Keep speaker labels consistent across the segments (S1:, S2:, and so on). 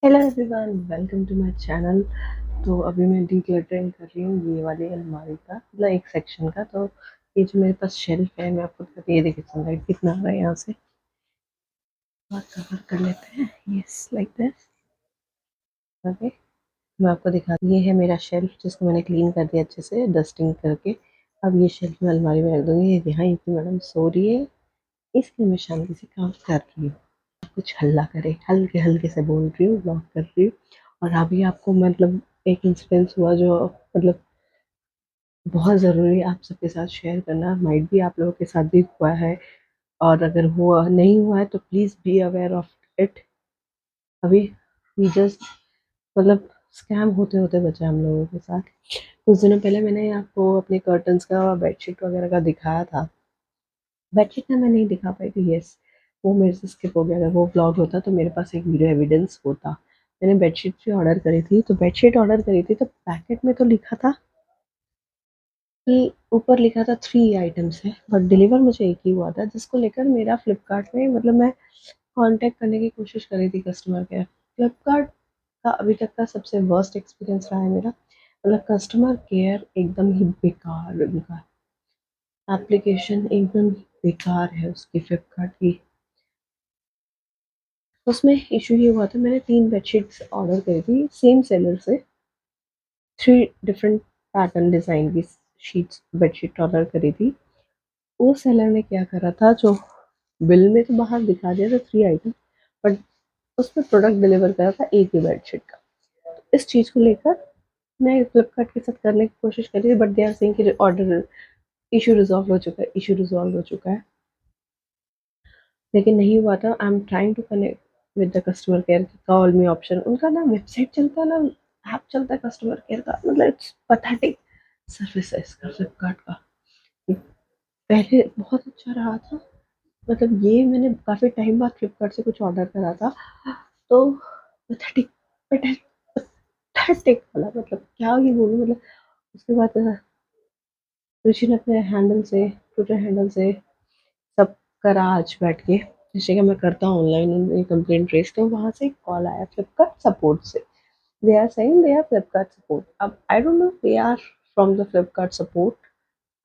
S1: Hello everyone, welcome to my channel. तो अभी मैं डिक्लटरिंग कर रही हूँ ये वाली अलमारी का, मतलब एक सेक्शन का। तो ये जो मेरे पास शेल्फ है, मैं आपको दिखाती हूँ। ये देखिए सनलाइट कितना आ रहा है यहाँ से। और कवर कर लेते हैं, यस लाइक दिस। ओके, मैं आपको दिखाती हूँ। ये है मेरा शेल्फ जिसको मैंने क्लीन कर दिया अच्छे से डस्टिंग करके। अब ये शेल्फ मैं अलमारी में रख दूँगी। ये यहाँ की मैडम सो रही है, इसलिए मैं शांति से काम कर रही हूँ। कुछ हल्ला करे, हल्के हल्के से बोल रही हूँ, ब्लॉग कर रही हूँ। और अभी आपको मतलब एक इंसिडेंस हुआ जो मतलब बहुत ज़रूरी आप सबके साथ शेयर करना। माइट भी आप लोगों के साथ भी हुआ है, और अगर हुआ नहीं हुआ है तो please be aware of it. अभी वी जस्ट मतलब स्कैम होते होते बचा हम लोगों के साथ। कुछ दिनों पहले मैंने आपको अपने कर्टन्स का और बेडशीट वगैरह का दिखाया था। बेडशीट का मैं नहीं दिखा पाई थी, यस, वो मेरे से स्किप हो गया। अगर वो ब्लॉग होता तो मेरे पास एक वीडियो एविडेंस होता। मैंने बेडशीट भी ऑर्डर करी थी, तो बेडशीट ऑर्डर करी थी तो पैकेट में तो लिखा था कि ऊपर लिखा था 3 आइटम्स है, बट डिलीवर मुझे एक ही हुआ था, जिसको लेकर मेरा फ्लिपकार्ट में मतलब मैं कांटेक्ट करने की कोशिश कर रही थी कस्टमर केयर। फ्लिपकार्ट का अभी तक का सबसे वर्स्ट एक्सपीरियंस रहा है मेरा। मतलब कस्टमर केयर एकदम ही बेकार, उनका एप्लीकेशन एकदम ही बेकार है उसकी, फ्लिपकार्ट की। उसमें इशू ये हुआ था, मैंने 3 बेडशीट्स ऑर्डर करी थी सेम सेलर से। 3 डिफरेंट पैटर्न डिज़ाइन की शीट्स बेडशीट ऑर्डर करी थी। वो सेलर ने क्या करा था, जो बिल में तो बाहर दिखा दिया था 3 आइटम, बट उसमें प्रोडक्ट डिलीवर करा था एक ही बेडशीट का। इस चीज़ को लेकर मैं फ्लिपकार्ट के साथ करने की कोशिश कर रही थी, बट दे आर सेइंग कि ऑर्डर इशू रिज़ॉल्व हो चुका है, इशू रिज़ॉल्व हो चुका है। लेकिन नहीं हुआ था। I am trying to connect with the customer care, call me option, उनका ना वेबसाइट चलता है ना ऐप चलता है कस्टमर केयर का, मतलब इट्स पैथेटिक सर्विस है इसका फ्लिपकार्ट का। पहले बहुत अच्छा रहा था, मतलब ये मैंने काफ़ी टाइम बाद फ्लिपकार्ट से कुछ ऑर्डर करा था, तो पैथेटिक पैथेटिक वाला, मतलब क्या ही बोलूँ। मतलब उसके बाद ऋषि ने अपने हैंडल से, ट्विटर हैंडल से सब करा आज बैठ के। जैसे कि मैं करता हूँ ऑनलाइन कंप्लेंट रेज, तो वहाँ से एक कॉल आया फ्लिपकार्ट सपोर्ट से। They are saying they are Flipkart support. अब I don't know they are from the Flipkart support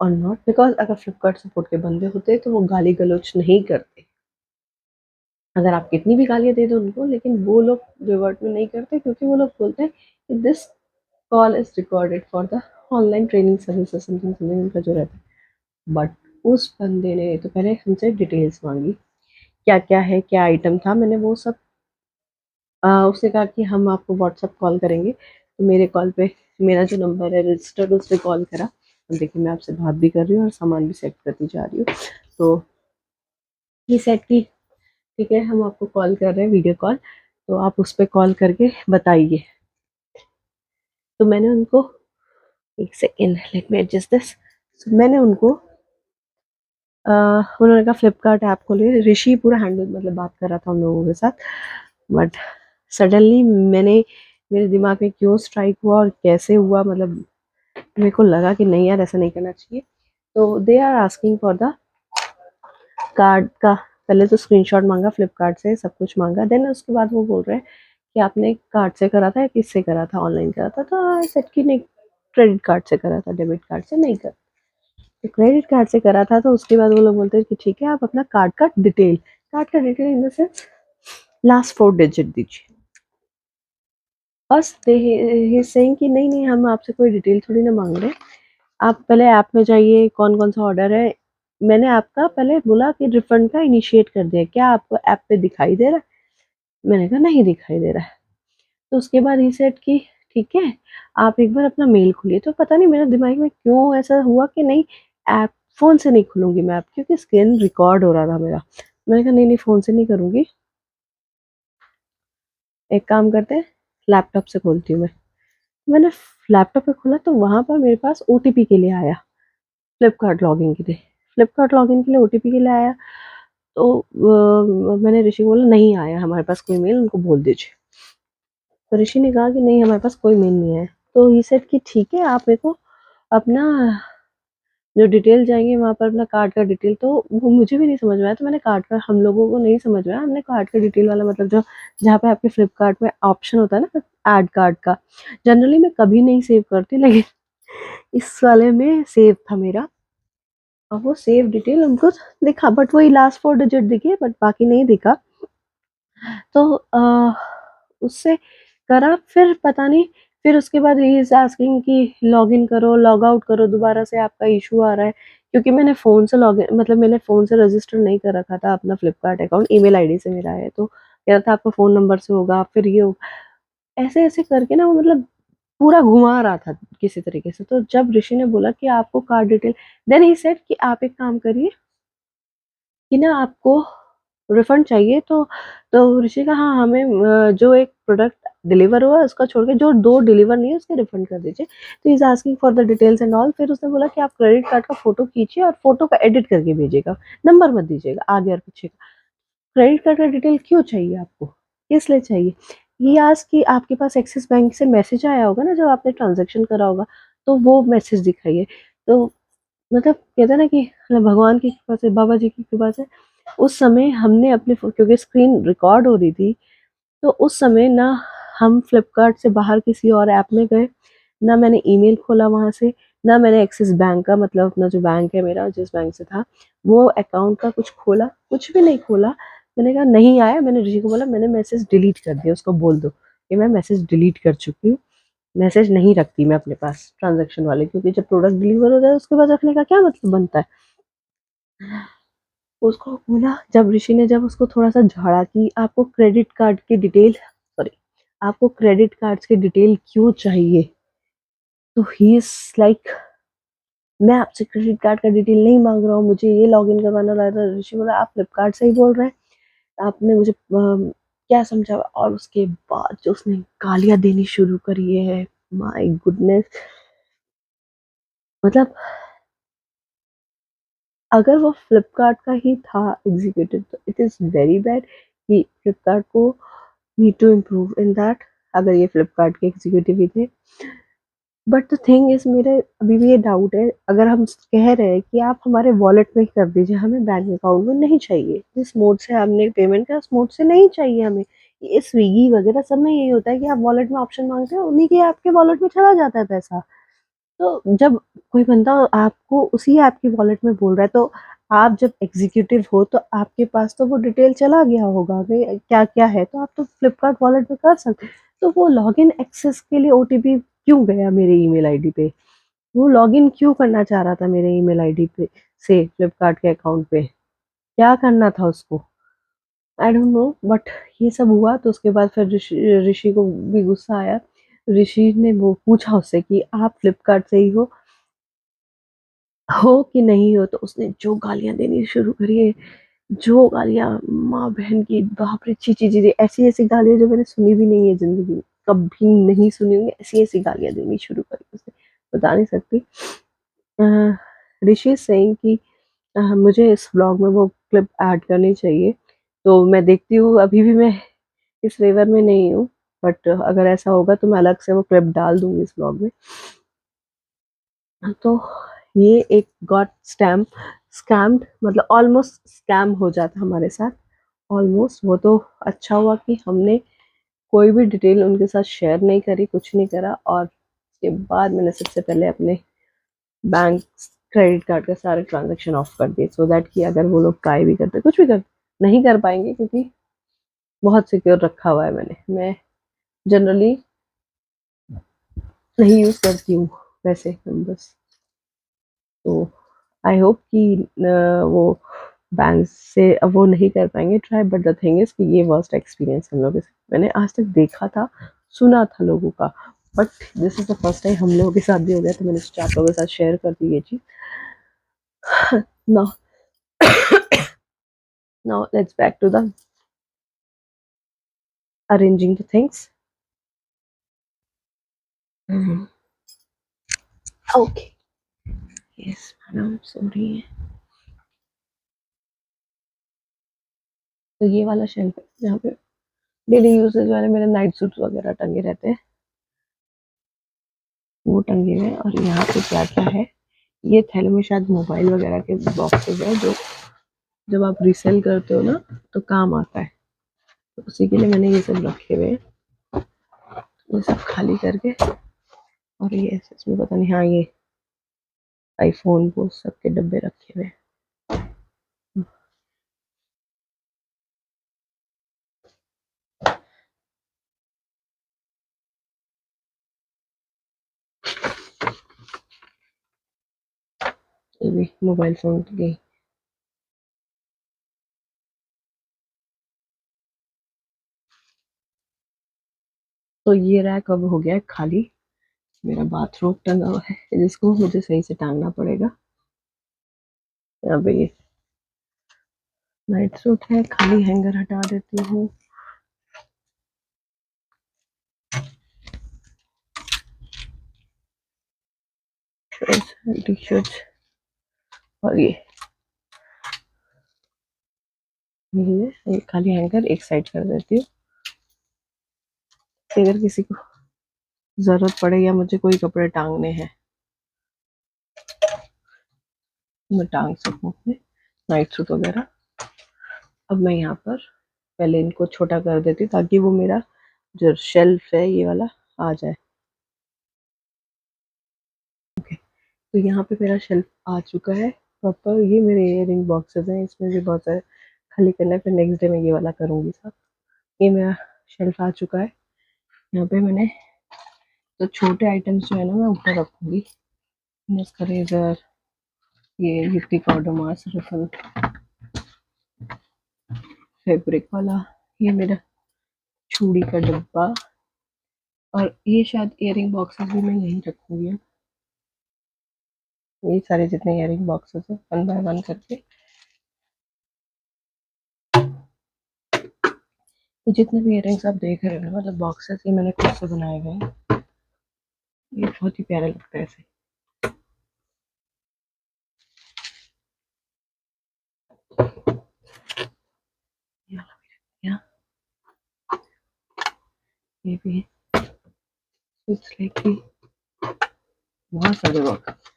S1: और नॉट, बिकॉज अगर फ्लिपकार्ट सपोर्ट के बंदे होते तो वो गाली गलौज नहीं करते। अगर आप कितनी भी गालियाँ दे दो उनको, लेकिन वो लोग रिवर्ट में नहीं करते, क्योंकि वो लोग बोलते हैं कि this call is recorded for the online training services, something something उनका जो रहता है। बट उस बंदे ने तो पहले हमसे डिटेल्स मांगी, क्या क्या है, क्या आइटम था। मैंने वो सब उसने कहा कि हम आपको व्हाट्सएप कॉल करेंगे। तो मेरे कॉल पे मेरा जो नंबर है रजिस्टर्ड, उस पर कॉल करा। अब देखिए मैं आपसे बात भी कर रही हूँ और सामान भी सेट करती जा रही हूँ। तो ये सेट की, ठीक है, हम आपको कॉल कर रहे हैं वीडियो कॉल, तो आप उस पर कॉल करके बताइए। तो मैंने उनको, एक second let me adjust this. मैंने उनको उन्होंने कहा फ्लिपकार्ट ऐप खोलिए। ऋषि पूरा हैंडल मतलब बात कर रहा था उन लोगों के साथ। बट सडनली मैंने, मेरे दिमाग में क्यों स्ट्राइक हुआ और कैसे हुआ, मतलब मेरे को लगा कि नहीं यार, ऐसा नहीं करना चाहिए। तो they are asking for the card का। पहले तो स्क्रीनशॉट मांगा फ्लिपकार्ट से, सब कुछ मांगा, देन उसके बाद वो बोल रहे हैं कि आपने कार्ड से करा था या किससे करा था, ऑनलाइन करा था। तो आई सेड कि नहीं, क्रेडिट कार्ड से करा था, डेबिट कार्ड से नहीं करा। तो क्रेडिट कार्ड से करा था, तो उसके बाद वो लोग बोलते हैं कि ठीक है, आप अपना कार्ड का detail in the sense last 4 digit दीजिए। बस ही सेइंग कि नहीं नहीं, हम आपसे कोई डिटेल थोड़ी ना मांग रहे हैं, आप पहले ऐप में जाइए, कौन कौन सा ऑर्डर है। मैंने आपका पहले बोला कि रिफंड का इनिशिएट कर दिया, क्या आपको ऐप पे दिखाई दे रहा है? मैंने कहा नहीं दिखाई दे रहा है। तो उसके बाद ही सेट की ठीक है, आप एक बार अपना मेल खोलिए। तो पता नहीं मेरे दिमाग में क्यों ऐसा हुआ कि नहीं, ऐप फ़ोन से नहीं खोलूँगी मैं ऐप, क्योंकि स्क्रीन रिकॉर्ड हो रहा था मेरा। मैंने कहा नहीं नहीं, फ़ोन से नहीं करूँगी, एक काम करते हैं, लैपटॉप से खोलती हूँ मैं। मैंने लैपटॉप पे खोला तो वहाँ पर मेरे पास ओटीपी के लिए आया, फ्लिपकार्ट लॉगिन के लिए। फ्लिपकार्ट लॉगिन के लिए ओटीपी के लिए आया। तो मैंने ऋषि को बोला नहीं आया हमारे पास कोई मेल, उनको बोल दीजिए। तो ऋषि ने कहा कि नहीं हमारे पास कोई मेल नहीं आया। तो ही सेड कि ठीक है, आप मेरे को अपना जो डिटेल जाएंगे वहाँ पर अपना कार्ड का डिटेल, तो वो मुझे भी नहीं समझ में आया, तो मैंने कार्ड का, हम लोगों को नहीं समझ में आया, हमने कार्ड का डिटेल वाला मतलब जो जहाँ पे आपके फ्लिपकार्ट में ऑप्शन होता है ना ऐड कार्ड का, जनरली मैं कभी नहीं सेव करती, लेकिन इस वाले में सेव था मेरा, और वो सेव डिटेल उनको दिखा, बट वही लास्ट 4 डिजिट दिखे, बट बाकी नहीं दिखा। तो उससे करा, फिर पता नहीं, फिर उसके बाद ही इज आस्किंग कि लॉग इन करो, लॉग आउट करो दोबारा से, आपका इशू आ रहा है, क्योंकि मैंने फ़ोन से लॉग इन, मतलब मैंने फ़ोन से रजिस्टर नहीं कर रखा था अपना फ्लिपकार्ट अकाउंट, ईमेल आईडी से मेरा है, तो कह रहा था आपका फ़ोन नंबर से होगा, फिर ये होगा, ऐसे ऐसे करके ना वो मतलब पूरा घुमा रहा था किसी तरीके से। तो जब ऋषि ने बोला कि आपको card detail, then he said कि आप एक काम करिए कि ना आपको रिफंड चाहिए, तो ऋषि का, हाँ हमें जो एक प्रोडक्ट डिलीवर हुआ उसका छोड़ के जो 2 डिलीवर नहीं है उसके रिफंड कर दीजिए। तो is asking for the details and all. फिर उसने बोला कि आप क्रेडिट कार्ड का फोटो खींचिए और फोटो का एडिट करके भेजिएगा, नंबर मत दीजिएगा आगे और पीछे का। क्रेडिट कार्ड का डिटेल क्यों चाहिए आपको, किस लिए चाहिए? ये आज कि आपके पास एक्सिस बैंक से मैसेज आया होगा ना जब आपने ट्रांजेक्शन करा होगा, तो वो मैसेज दिखाइए। तो मतलब कहते हैं ना कि भगवान की कृपा से, बाबा जी की कृपा से, उस समय हमने अपने क्योंकि स्क्रीन रिकॉर्ड हो रही थी, तो उस समय ना हम फ्लिपकार्ट से बाहर किसी और ऐप में गए, ना मैंने ईमेल खोला वहां से, ना मैंने एक्सिस बैंक का, मतलब अपना जो बैंक है मेरा, जिस बैंक से था वो अकाउंट का कुछ खोला, कुछ भी नहीं खोला। मैंने कहा नहीं आया, मैंने ऋषि को बोला मैंने मैसेज डिलीट कर दिया, उसको बोल दो कि मैं मैसेज डिलीट कर चुकी हूँ, मैसेज नहीं रखती मैं अपने पास ट्रांजेक्शन वाले, क्योंकि जब प्रोडक्ट डिलीवर हो जाए उसके बाद रखने का क्या मतलब बनता है। उसको बोला, जब ऋषि ने जब उसको थोड़ा सा झाड़ा कि आपको क्रेडिट कार्ड की डिटेल, सॉरी, आपको क्रेडिट कार्ड्स की डिटेल क्यों चाहिए, तो ही इज लाइक, मैं आपसे क्रेडिट कार्ड का डिटेल नहीं मांग रहा हूँ, मुझे ये लॉग इन करवाना रहा था। ऋषि बोला आप फ्लिपकार्ट से ही बोल रहे हैं, आपने मुझे क्या समझा, और उसके बाद जो उसने गालियां देनी शुरू करी है, माय गुडनेस, मतलब अगर वो फ्लिपकार्ट का ही था एग्जीक्यूटिव, तो इट इज़ वेरी बैड कि फ्लिपकार्ट को need to improve in that, अगर ये फ्लिपकार्ट के एग्जीक्यूटिव ही थे। बट द थिंग इज, मेरे अभी भी ये डाउट है, अगर हम कह रहे हैं कि आप हमारे वॉलेट में ही कर दीजिए, हमें बैंक अकाउंट में नहीं चाहिए, जिस मोड से हमने पेमेंट किया उस मोड से नहीं चाहिए हमें। ये स्विगी वगैरह सब में यही होता है कि आप वॉलेट में ऑप्शन मांगते हैं, उन्हीं के आपके वॉलेट में चला जाता है पैसा। तो जब कोई बंदा आपको उसी ऐप की वॉलेट में बोल रहा है, तो आप जब एग्जीक्यूटिव हो तो आपके पास तो वो डिटेल चला गया होगा कि क्या क्या है, तो आप तो फ्लिपकार्ट वॉलेट में कर सकते। तो वो लॉगिन एक्सेस के लिए ओटीपी क्यों गया मेरे ईमेल आईडी पे, वो लॉगिन क्यों करना चाह रहा था मेरे ईमेल आईडी पे से फ्लिपकार्ट के अकाउंट पे, क्या करना था उसको, आई डोंट नो। बट ये सब हुआ, तो उसके बाद फिर ऋषि ऋषि को भी गुस्सा आया। ऋषि ने वो पूछा उससे कि आप फ्लिपकार्ट से ही हो कि नहीं हो, तो उसने जो गालियां देनी शुरू करी है, जो गालियां, माँ बहन की, बाप रे, छी छी छी छी, ऐसी ऐसी गालियां जो मैंने सुनी भी नहीं है जिंदगी में, कभी नहीं सुनी होंगी, ऐसी ऐसी गालियां देनी शुरू करी उसने, बता नहीं सकती। ऋषि सेइंग कि मुझे इस व्लॉग में वो क्लिप ऐड करनी चाहिए, तो मैं देखती हूँ, अभी भी मैं इस फेवर में नहीं हूँ, बट अगर ऐसा होगा तो मैं अलग से वो क्लिप डाल दूंगी इस व्लॉग में। तो ये एक गॉट स्कैम्ड, मतलब ऑलमोस्ट स्कैम हो जाता हमारे साथ, ऑलमोस्ट। वो तो अच्छा हुआ कि हमने कोई भी डिटेल उनके साथ शेयर नहीं करी, कुछ नहीं करा, और उसके बाद मैंने सबसे पहले अपने बैंक क्रेडिट कार्ड के सारे ट्रांजैक्शन ऑफ कर दिए, सो दैट कि अगर वो लोग ट्राई भी करते, कुछ भी कर नहीं कर पाएंगे, क्योंकि बहुत सिक्योर रखा हुआ है मैंने। मैं जनरली नहीं यूज करती हूँ वैसे नंबर्स, तो आई होप कि वो बैंक से अब वो नहीं कर पाएंगे try. But the thing is कि ये वर्स्ट एक्सपीरियंस हम लोगों के साथ मैंने आज तक देखा था, सुना था लोगों का, but this is the first time हम लोगों के साथ भी हो गया, तो मैंने सोचा आप लोगों के साथ शेयर कर दी ये चीज। Now now let's back to the arranging the things. Okay, yes madam, sorry. तो ये वाला शेल्फ है जहाँ पे डेली यूजेज वाले मेरे नाइट सूट्स वगैरह टंगे रहते हैं, वो टंगे हुए हैं। और यहाँ पे क्या क्या है, ये थैले में शायद मोबाइल वगैरह के बॉक्सेस है जो जब आप रीसेल करते हो ना तो काम आता है, तो उसी के लिए मैंने ये सब रखे हुए हैं। ये सब खाली करके, और ये इसमें पता नहीं, हाँ ये आईफोन वो सब के डब्बे रखे हुए हैं। ये भी मोबाइल फोन की। तो ये रैक अब हो गया है खाली। मेरा बाथरूम टंगा हुआ है जिसको मुझे सही से टांगना पड़ेगा। यहाँ पे ये नाइट सूट है, खाली हैंगर हटा देती हूँ। टी शर्ट, और ये खाली हैंगर एक साइड कर देती हूँ। अगर किसी को जरूरत पड़े या मुझे कोई कपड़े टांगने हैं मैं टांग सकूँ अपने नाइट सूट वगैरह। अब मैं यहाँ पर पहले इनको छोटा कर देती हूँ ताकि वो मेरा जो शेल्फ है ये वाला आ जाए। ओके, तो यहाँ पे मेरा शेल्फ आ चुका है प्रॉपर। ये मेरे इयररिंग बॉक्सेस हैं, इसमें भी बहुत सारे खाली करना है, फिर नेक्स्ट डे मैं ये वाला करूँगी सब। ये मेरा शेल्फ आ चुका है। यहाँ पे मैंने तो छोटे आइटम्स जो है ना मैं ऊपर रखूँगी, रेजर, ये लिपस्टिक ओडोमॉस रिफिल फैब्रिक वाला, ये मेरा चूड़ी का डब्बा, और ये शायद इयरिंग बॉक्सेस भी मैं यहीं रखूँगी। ये सारे जितने इयरिंग बॉक्सेस हैं वन बाय वन करके, ये जितने भी इयरिंग्स आप देख रहे हो मतलब बॉक्सेस, ये मैंने खुद से बनाए हुए हैं। ये बहुत ही प्यारा लगता है ऐसे। ये भी है, बहुत सारे बॉक्स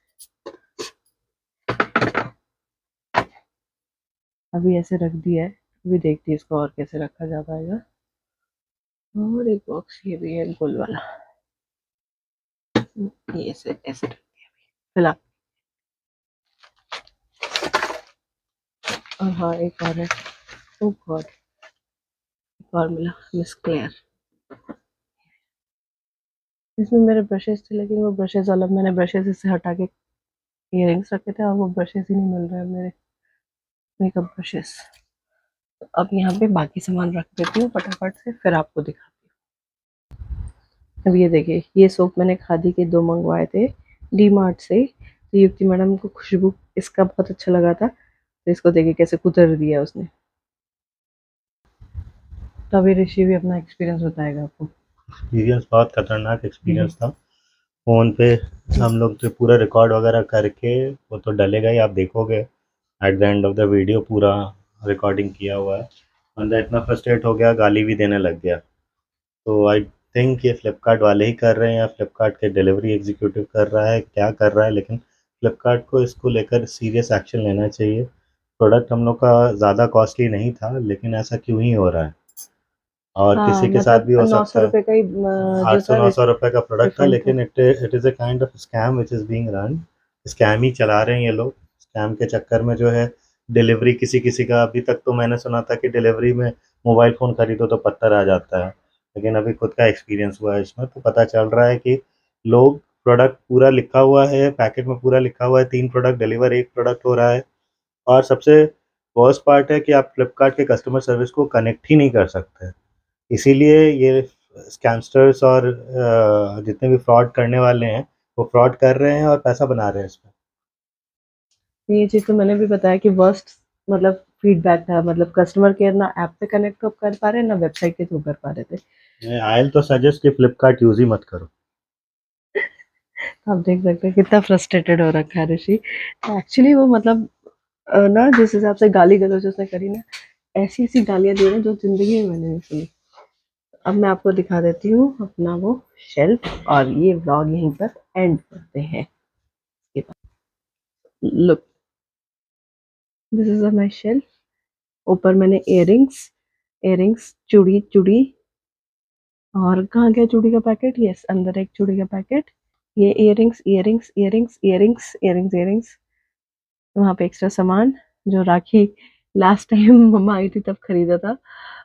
S1: अभी ऐसे रख दिया है। अभी देखती है इसको और कैसे रखा जा पाएगा। और एक बॉक्स ये भी है गोल वाला, ये ऐसे ऐसे रख दिया फिलहाल। और हाँ एक और है, ओ गॉड, एक और मिला, मिस क्लेयर। इसमें मेरे ब्रशेस थे लेकिन वो ब्रशेस वाला मैंने ब्रशेस इससे हटा के इयरिंग्स रखे थे, और वो ब्रशेस ही नहीं मिल रहे हैं मेरे मेकअप ब्रशेस। तो अब यहाँ पे बाकी सामान रख देती हूँ फटाफट से, फिर आपको दिखाती हूँ। अब ये देखिए, ये सोप मैंने खादी के 2 मंगवाए थे डी मार्ट से। तो युक्ति मैडम को खुशबू इसका बहुत अच्छा लगा था, तो इसको देखिए कैसे कुतर दिया उसने। तो अभी ऋषि भी अपना एक्सपीरियंस बताएगा आपको।
S2: एक्सपीरियंस बहुत खतरनाक एक्सपीरियंस था। फ़ोन पे हम लोग जो पूरा रिकॉर्ड वगैरह करके वो तो डलेगा ही, आप देखोगे at the end of the video पूरा रिकॉर्डिंग किया हुआ है। बंदा इतना फ्रस्ट्रेट हो गया, गाली भी देने लग गया। तो आई थिंक ये फ्लिपकार्ट वाले ही कर रहे हैं या फ्लिपकार्ट के डिलीवरी एग्जीक्यूटिव कर रहा है, क्या कर रहा है, लेकिन फ्लिपकार्ट को इसको लेकर सीरियस एक्शन लेना चाहिए। प्रोडक्ट हम लोग का ज़्यादा कॉस्टली नहीं था, लेकिन ऐसा क्यों ही हो रहा है? और
S1: हाँ,
S2: किसी के साथ
S1: मतलब
S2: भी हो
S1: 900
S2: सकता है।
S1: रुपए का ही जो था
S2: 800-900 रुपए का प्रोडक्ट था,
S1: रिफंड था।
S2: लेकिन it is a kind of scam which is being run. Scam ही चला रहे हैं ये लोग। स्कैम के चक्कर में जो है डिलीवरी किसी-किसी का, अभी तक तो मैंने सुना था कि डिलीवरी में मोबाइल फ़ोन खरीदो तो पत्थर आ जाता है। लेकिन अभी खुद का एक्सपीरियंस हुआ है इसमें, तो पता चल रहा है कि लोग प्रोडक्ट पूरा लिखा हुआ है, पैकेट में पूरा लिखा हुआ है 3 प्रोडक्ट डिलीवर 1 प्रोडक्ट हो रहा है। और सबसे वर्स्ट पार्ट है कि आप फ्लिपकार्ट के कस्टमर सर्विस को कनेक्ट ही नहीं कर सकते। इसीलिए ये स्कैमस्टर्स और जितने भी फ्रॉड करने वाले हैं वो फ्रॉड कर रहे हैं और पैसा बना रहे हैं इसमें।
S1: ये चीज़ तो मैंने भी बताया कि वर्स्ट मतलब फीडबैक था, मतलब कस्टमर केयर ना ऐप पे कनेक्ट कर पा रहे ना वेबसाइट के थ्रू कर पा रहे थे।
S2: आई विल तो सजेस्ट कि फ्लिपकार्ट यूज़ ही मत करो।
S1: आप देख सकते हैं कितना फ्रस्ट्रेटेड हो रखा है ऋषि। एक्चुअली वो मतलब ना जिस हिसाब से गाली गलौज उसने करी ना, ऐसी ऐसी गालियां दी ना जो जिंदगी में मैंने नहीं सुनी। अब मैं आपको दिखा देती हूँ अपना वो शेल्फ, और ये व्लॉग यहीं पर एंड करते हैं। Look, this is my shelf. ऊपर मैंने इयरिंग्स, चूड़ी चूड़ी, और कहाँ गया चूड़ी का पैकेट? यस, अंदर एक चूड़ी का पैकेट। ये इयरिंग्स, वहाँ पे एक्स्ट्रा सामान जो राखी लास्ट टाइम मम्मा आई थी तब खरीदा था,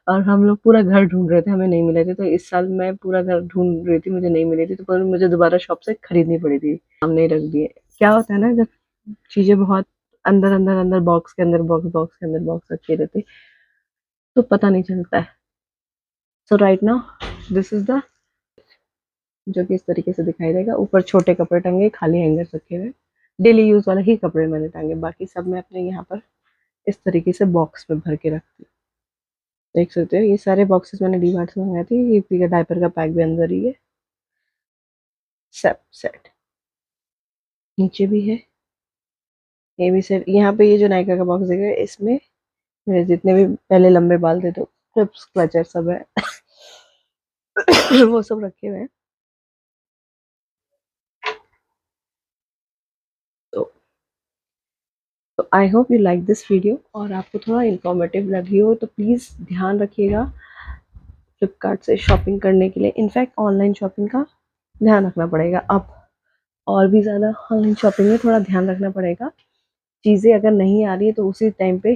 S1: और हम लोग पूरा घर ढूंढ रहे थे, हमें नहीं मिले थे। तो इस साल मैं पूरा घर ढूंढ रही थी, मुझे नहीं मिली थी, तो पर मुझे दोबारा शॉप से खरीदनी पड़ी थी। सामने रख दिए। क्या होता है ना, जब चीजें बहुत अंदर अंदर अंदर बॉक्स के अंदर बॉक्स के अंदर बॉक्स रखे रहते, तो पता नहीं चलता है। So right now this is the, जो कि इस तरीके से दिखाई देगा। ऊपर छोटे कपड़े टंगे, खाली हैंगर रखे हुए, डेली यूज वाले ही कपड़े मैंने टांगे, बाकी सब मैं अपने यहाँ पर इस तरीके से बॉक्स में भर के रखती हूँ। देख सकते हो, ये सारे बॉक्सेस मैंने डी-मार्ट से मंगाए थे। ये डायपर का पैक भी अंदर ही है, सब सेट। नीचे भी है, ये भी सेट। यहाँ पे ये जो नायका का बॉक्स देखा, इसमें मेरे जितने भी पहले लंबे बाल थे, तो क्लिप्स क्लचर सब है वो सब रखे हुए हैं। तो I hope you like this video, और आपको थोड़ा इंफॉर्मेटिव लगी हो तो प्लीज़ ध्यान रखिएगा फ्लिपकार्ट से शॉपिंग करने के लिए। इनफैक्ट ऑनलाइन शॉपिंग का ध्यान रखना पड़ेगा अब, और भी ज़्यादा ऑनलाइन शॉपिंग में थोड़ा ध्यान रखना पड़ेगा। चीज़ें अगर नहीं आ रही है तो उसी टाइम पे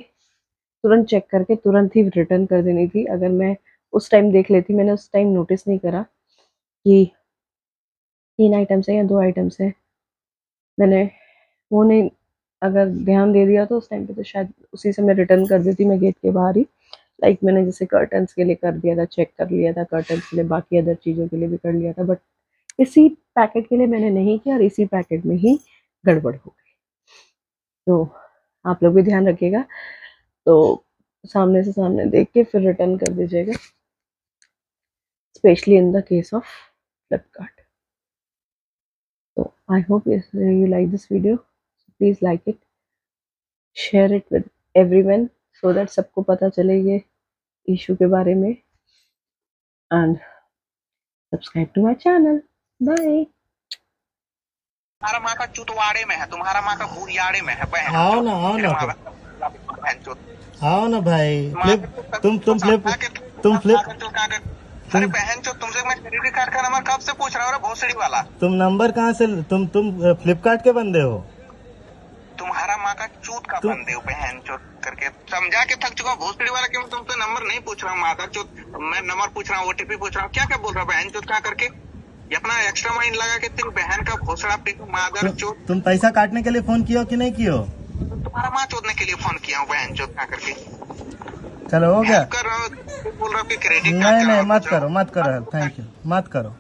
S1: तुरंत चेक करके तुरंत ही रिटर्न कर देनी थी। अगर मैं उस टाइम देख लेती, मैंने उस टाइम नोटिस नहीं करा कि 3 आइटम्स है या 2 आइटम्स है, मैंने वो नहीं, अगर ध्यान दे दिया तो उस टाइम पे तो शायद उसी से मैं रिटर्न कर देती, मैं गेट के बाहर ही। लाइक मैंने जैसे कर्टन्स के लिए कर दिया था, चेक कर लिया था कर्टन्स के लिए, बाकी अदर चीज़ों के लिए भी कर लिया था, बट इसी पैकेट के लिए मैंने नहीं किया, और इसी पैकेट में ही गड़बड़ हो गई। तो आप लोग भी ध्यान रखिएगा, तो सामने से सामने देख के फिर रिटर्न कर दीजिएगा, specially in the case of Flipkart. तो I hope you like this video, please like it, share it with everyone, so that सबको पता चले ये इशू के बारे में, and subscribe to my channel. Bye.
S3: तुम्हारा माँ का चुतवाड़े में है, तुम्हारा माँ का बुढ़ियाड़े में है बहन।
S2: आओ ना आओ ना भाई, तुम
S3: अरे बहन चो, तुमसे मैं क्रेडिट कार्ड का नंबर कब से पूछ रहा हूँ भोसड़ी वाला?
S2: तुम नंबर कहाँ से, तुम फ्लिपकार्ट के बंदे हो?
S3: तुम्हारा माँ का चूत का बंदे हो बहन चो करके समझा के थक चुका हूँ भोसड़ी वाला। क्यों तुमसे नंबर नहीं पूछ रहा हूँ, माता चो मैं नंबर पूछ रहा हूँ, ओटीपी पूछ रहा हूँ, क्या क्या बोल रहा हूँ बहन चो क्या करके? ये अपना एक्स्ट्रा माइंड लगा के तेरी बहन का भोसड़ा पीटू मादर चो।
S2: तुम पैसा काटने के लिए फोन किया कि नहीं किया?
S3: तुम्हारा माँ चोदने के लिए फोन किया हूँ बहन चो क्या करके?
S2: चलो हो गया,
S3: कर रहा हूँ, बोल रहा हूँ कि क्रेडिट
S2: नहीं मत करो, थैंक यू, मत करो।